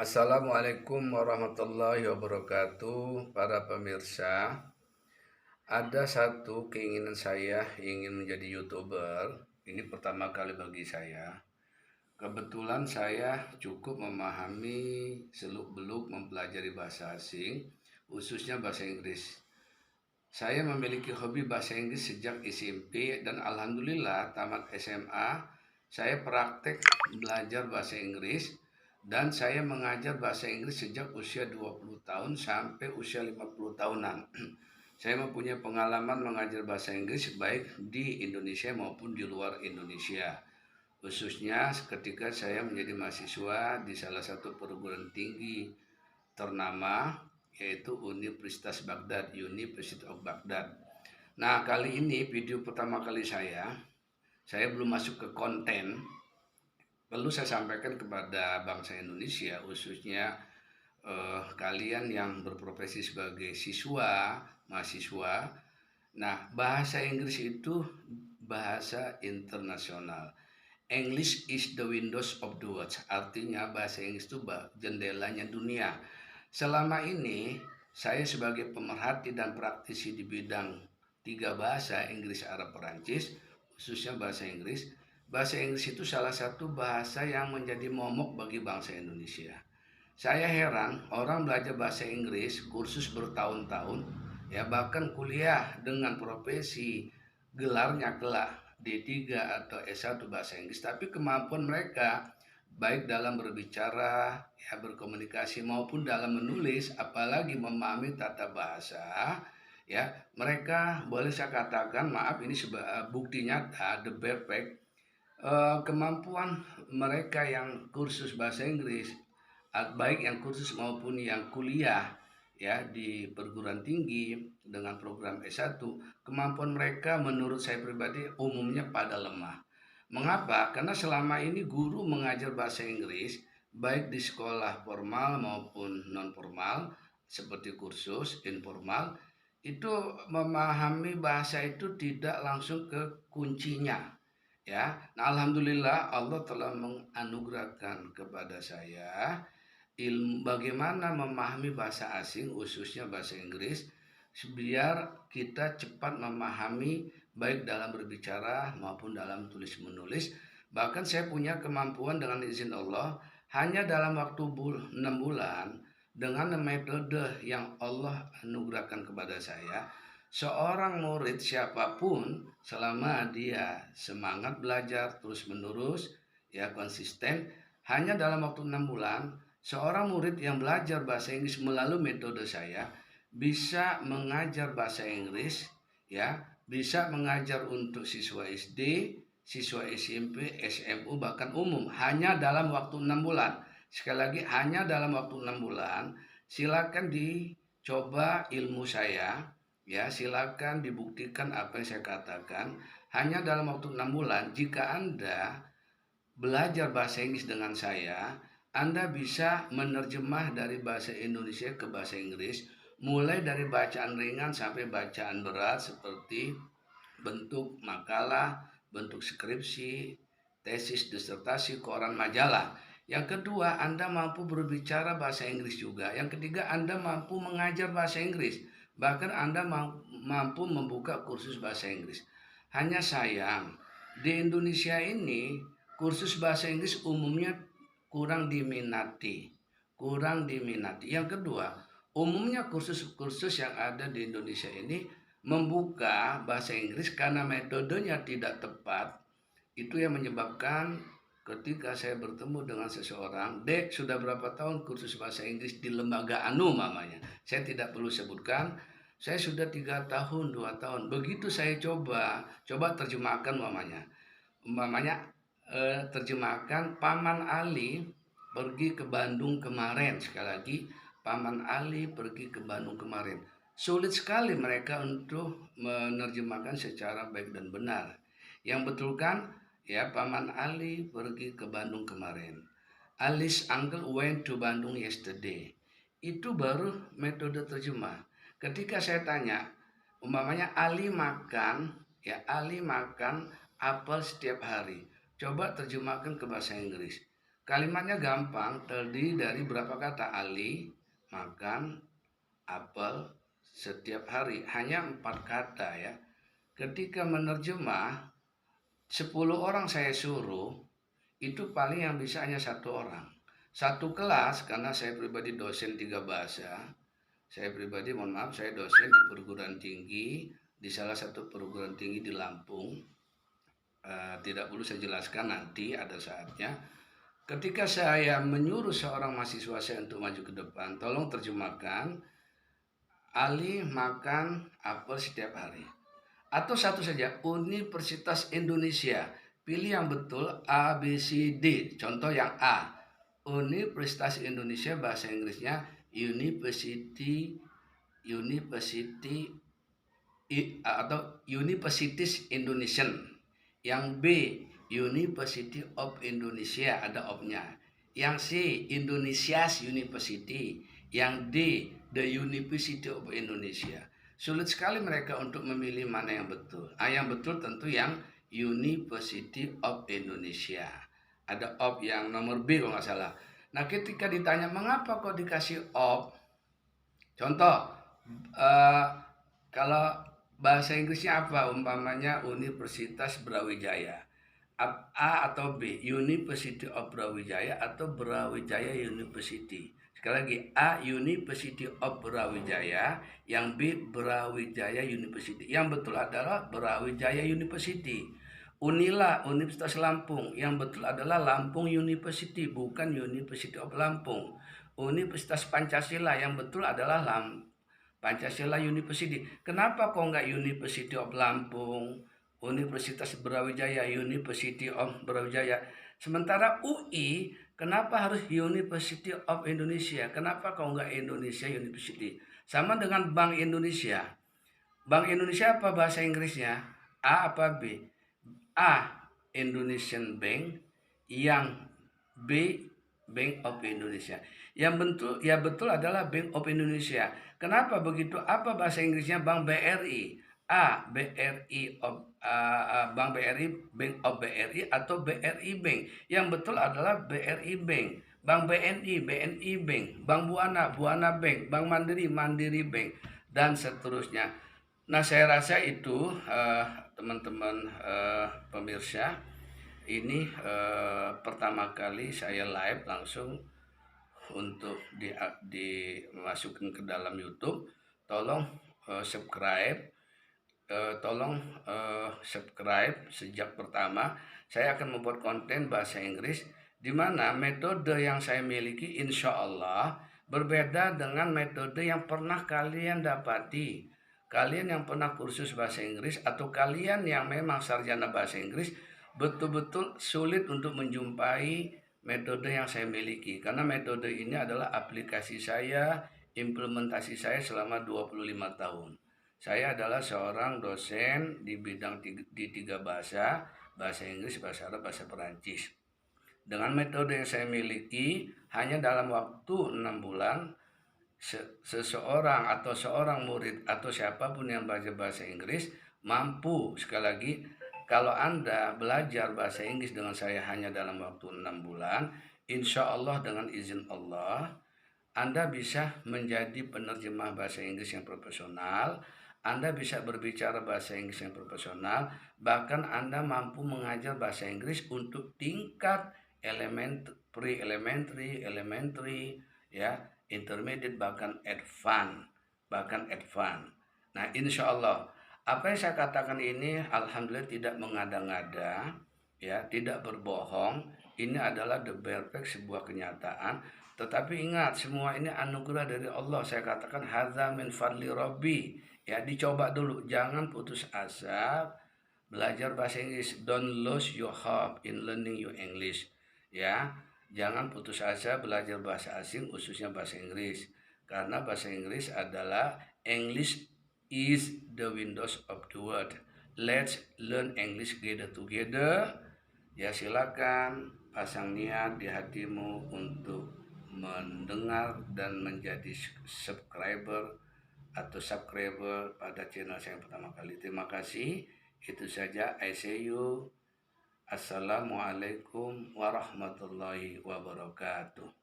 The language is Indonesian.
Assalamualaikum warahmatullahi wabarakatuh, para pemirsa. Ada satu keinginan saya ingin menjadi YouTuber. Ini pertama kali bagi saya. Kebetulan saya cukup memahami seluk-beluk mempelajari bahasa asing, khususnya bahasa Inggris. Saya memiliki hobi bahasa Inggris sejak SMP dan alhamdulillah tamat SMA saya praktek belajar bahasa Inggris dan saya mengajar bahasa Inggris sejak usia 20 tahun sampai usia 50 tahunan. Saya mempunyai pengalaman mengajar bahasa Inggris baik di Indonesia maupun di luar Indonesia. Khususnya ketika saya menjadi mahasiswa di salah satu perguruan tinggi ternama yaitu Universitas Baghdad, University of Baghdad. Nah, kali ini video pertama kali saya belum masuk ke konten. Perlu saya sampaikan kepada bangsa Indonesia, khususnya kalian yang berprofesi sebagai siswa, mahasiswa. Nah, bahasa Inggris itu bahasa internasional. English is the windows of the world. Artinya bahasa Inggris itu jendelanya dunia. Selama ini saya sebagai pemerhati dan praktisi di bidang tiga bahasa Inggris, Arab, Perancis, khususnya bahasa Inggris. Bahasa Inggris itu salah satu bahasa yang menjadi momok bagi bangsa Indonesia. Saya heran orang belajar bahasa Inggris kursus bertahun-tahun, ya bahkan kuliah dengan profesi gelarnya kelak D3 atau S1 bahasa Inggris, tapi kemampuan mereka baik dalam berbicara, ya berkomunikasi maupun dalam menulis, apalagi memahami tata bahasa, ya mereka boleh saya katakan, maaf ini bukti nyata, the bare fact, kemampuan mereka yang kursus bahasa Inggris, baik yang kursus maupun yang kuliah ya di perguruan tinggi dengan program S1, kemampuan mereka menurut saya pribadi umumnya pada lemah. Mengapa? Karena selama ini guru mengajar bahasa Inggris baik di sekolah formal maupun non formal seperti kursus informal itu memahami bahasa itu tidak langsung ke kuncinya, ya. Nah, alhamdulillah Allah telah menganugerahkan kepada saya ilmu bagaimana memahami bahasa asing khususnya bahasa Inggris biar kita cepat memahami baik dalam berbicara maupun dalam tulis menulis. Bahkan saya punya kemampuan dengan izin Allah hanya dalam waktu 6 bulan dengan metode yang Allah anugerahkan kepada saya. Seorang murid siapapun selama dia semangat belajar terus menerus, ya konsisten, hanya dalam waktu 6 bulan seorang murid yang belajar bahasa Inggris melalui metode saya bisa mengajar bahasa Inggris, ya bisa mengajar untuk siswa SD, siswa SMP, SMU, bahkan umum hanya dalam waktu 6 bulan. Sekali lagi hanya dalam waktu 6 bulan. Silakan dicoba ilmu saya, ya silakan dibuktikan apa yang saya katakan. Hanya dalam waktu 6 bulan jika Anda belajar bahasa Inggris dengan saya, Anda bisa menerjemah dari bahasa Indonesia ke bahasa Inggris, mulai dari bacaan ringan sampai bacaan berat seperti bentuk makalah, bentuk skripsi, tesis, disertasi, koran, majalah. Yang kedua, Anda mampu berbicara bahasa Inggris juga. Yang ketiga, Anda mampu mengajar bahasa Inggris. Bahkan Anda mampu membuka kursus bahasa Inggris. Hanya sayang, di Indonesia ini kursus bahasa Inggris umumnya kurang diminati. Yang kedua, umumnya kursus-kursus yang ada di Indonesia ini membuka bahasa Inggris karena metodenya tidak tepat. Itu yang menyebabkan ketika saya bertemu dengan seseorang, Dek, sudah berapa tahun kursus bahasa Inggris di lembaga anu mamanya. Saya tidak perlu sebutkan, saya sudah 3 tahun, 2 tahun. Begitu saya coba terjemahkan mamanya. Umpamanya terjemahkan Paman Ali pergi ke Bandung kemarin. Sekali lagi, Paman Ali pergi ke Bandung kemarin. Sulit sekali mereka untuk menerjemahkan secara baik dan benar. Yang betul kan? Ya, Paman Ali pergi ke Bandung kemarin. Ali's uncle went to Bandung yesterday. Itu baru metode terjemah. Ketika saya tanya, umpamanya Ali makan apel setiap hari. Coba terjemahkan ke bahasa Inggris. Kalimatnya gampang, terdiri dari berapa kata? Ali makan apel setiap hari. Hanya 4 kata ya. Ketika menerjemah, 10 orang saya suruh, itu paling yang bisa hanya 1 orang. Satu kelas, karena saya pribadi dosen 3 bahasa. Saya pribadi, mohon maaf, saya dosen di perguruan tinggi, di salah satu perguruan tinggi di Lampung. Tidak perlu saya jelaskan, nanti ada saatnya. Ketika saya menyuruh seorang mahasiswa saya untuk maju ke depan, tolong terjemahkan, Ali makan apel setiap hari. Atau satu saja, Universitas Indonesia. Pilih yang betul A, B, C, D. Contoh yang A. Universitas Indonesia, bahasa Inggrisnya University atau Universities Indonesian. Yang B, University of Indonesia, ada of-nya. Yang C, Indonesia's University. Yang D, The University of Indonesia. Sulit sekali mereka untuk memilih mana yang betul. Yang betul tentu yang University of Indonesia. Ada of yang nomor B kalau nggak salah. Nah, ketika ditanya mengapa kok dikasih of, contoh, kalau bahasa Inggrisnya apa? Umpamanya Universitas Brawijaya. A atau B, University of Brawijaya atau Brawijaya University. Sekali lagi, A University of Brawijaya, yang B Brawijaya University. Yang betul adalah Brawijaya University. Unila, Universitas Lampung, yang betul adalah Lampung University, bukan University of Lampung. Universitas Pancasila, yang betul adalah Pancasila University. Kenapa kok nggak University of Lampung, Universitas Brawijaya, University of Brawijaya? Sementara UI, kenapa harus University of Indonesia? Kenapa kok nggak Indonesia University? Sama dengan Bank Indonesia. Bank Indonesia apa bahasa Inggrisnya? A apa B? A, Indonesian Bank. Yang B, Bank of Indonesia. Yang betul adalah Bank of Indonesia. Kenapa begitu? Apa bahasa Inggrisnya Bank BRI? A, BRI of Bank BRI, Bank of BRI atau BRI Bank. Yang betul adalah BRI Bank. Bank BNI, BNI Bank. Bank Buana, Buana Bank. Bank Mandiri, Mandiri Bank, dan seterusnya. Nah, saya rasa itu teman-teman pemirsa, ini pertama kali saya live langsung untuk dimasukkan ke dalam YouTube. Tolong subscribe, subscribe sejak pertama. Saya akan membuat konten bahasa Inggris, di mana metode yang saya miliki insya Allah berbeda dengan metode yang pernah kalian dapati. Kalian yang pernah kursus bahasa Inggris atau kalian yang memang sarjana bahasa Inggris, betul-betul sulit untuk menjumpai metode yang saya miliki. Karena metode ini adalah aplikasi saya, implementasi saya selama 25 tahun. Saya adalah seorang dosen di bidang di 3 bahasa, bahasa Inggris, bahasa Arab, bahasa Perancis. Dengan metode yang saya miliki, hanya dalam waktu 6 bulan, seseorang atau seorang murid atau siapapun yang belajar bahasa Inggris mampu, sekali lagi, kalau Anda belajar bahasa Inggris dengan saya hanya dalam waktu 6 bulan, insya Allah dengan izin Allah, Anda bisa menjadi penerjemah bahasa Inggris yang profesional, Anda bisa berbicara bahasa Inggris yang profesional, bahkan Anda mampu mengajar bahasa Inggris untuk tingkat elementary, ya, intermediate, bahkan advance. Nah, insya Allah apa yang saya katakan ini alhamdulillah tidak mengada-ngada, ya, tidak berbohong. Ini adalah the perfect, sebuah kenyataan. Tetapi ingat, semua ini anugerah dari Allah. Saya katakan hadza min fadli rabbi. Ya, dicoba dulu, jangan putus asa belajar bahasa Inggris. Don't lose your hope in learning your English. Ya, jangan putus asa belajar bahasa asing, khususnya bahasa Inggris. Karena bahasa Inggris adalah English is the windows of the world. Let's learn English together. Ya, silakan pasang niat di hatimu untuk mendengar dan menjadi subscriber pada channel saya yang pertama kali. Terima kasih. Itu saja. I see you. Assalamualaikum warahmatullahi wabarakatuh.